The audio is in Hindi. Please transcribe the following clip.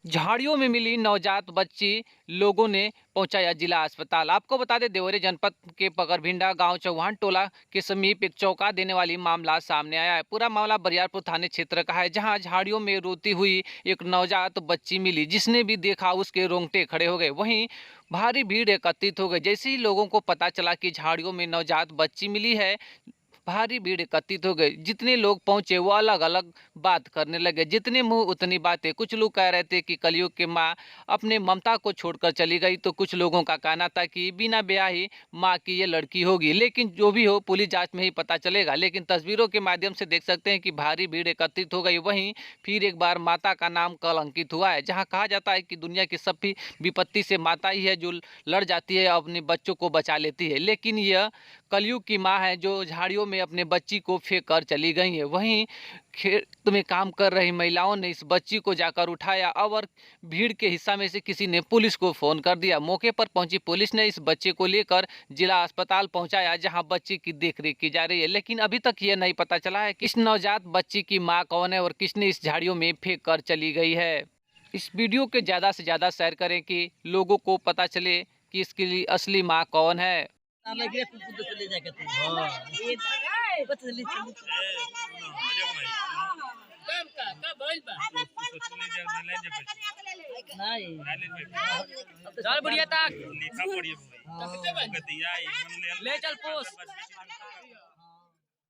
झाड़ियों में मिली नवजात बच्ची लोगों ने पहुंचाया जिला अस्पताल। आपको बता दें, देवरी जनपद के पगरभिंडा गांव चौहान टोला के समीप एक चौंका देने वाली मामला सामने आया है। पूरा मामला बरियारपुर थाने क्षेत्र का है, जहां झाड़ियों में रोती हुई एक नवजात बच्ची मिली। जिसने भी देखा उसके रोंगटे खड़े हो गए। वहीं भारी भीड़ एकत्रित हो गई। जैसे ही लोगों को पता चला कि झाड़ियों में नवजात बच्ची मिली है, भारी भीड़ एकत्रित हो गई। जितने लोग पहुंचे वो अलग अलग बात करने लगे। जितने मुंह उतनी बातें। कुछ लोग कह रहे थे कि कलयुग की माँ अपने ममता को छोड़कर चली गई, तो कुछ लोगों का कहना था कि बिना ब्याही माँ की ये लड़की होगी। लेकिन जो भी हो, पुलिस जांच में ही पता चलेगा। लेकिन तस्वीरों के माध्यम से देख सकते हैं कि भारी भीड़ एकत्रित हो गई। वहीं फिर एक बार माता का नाम कलंकित हुआ है, जहाँ कहा जाता है कि दुनिया की सभी विपत्ति से माता ही है जो लड़ जाती है, अपने बच्चों को बचा लेती है। लेकिन यह कलयुग की माँ है जो झाड़ियों में अपने बच्ची को फेंक कर चली गई है। वहीं खेत में काम कर रही महिलाओं ने इस बच्ची को जाकर उठाया और भीड़ के हिस्सा में से किसी ने पुलिस को फोन कर दिया। मौके पर पहुंची पुलिस ने इस बच्चे को लेकर जिला अस्पताल पहुंचाया, जहां बच्ची की देखरेख की जा रही है। लेकिन अभी तक ये नहीं पता चला है कि इस नवजात बच्ची की माँ कौन है और किसने इस झाड़ियों में फेंक कर चली गई है। इस वीडियो के ज़्यादा से ज़्यादा शेयर करें कि लोगों को पता चले कि इसके लिए असली माँ कौन है। हाँ। चल बुढ़िया तक ले चल पोस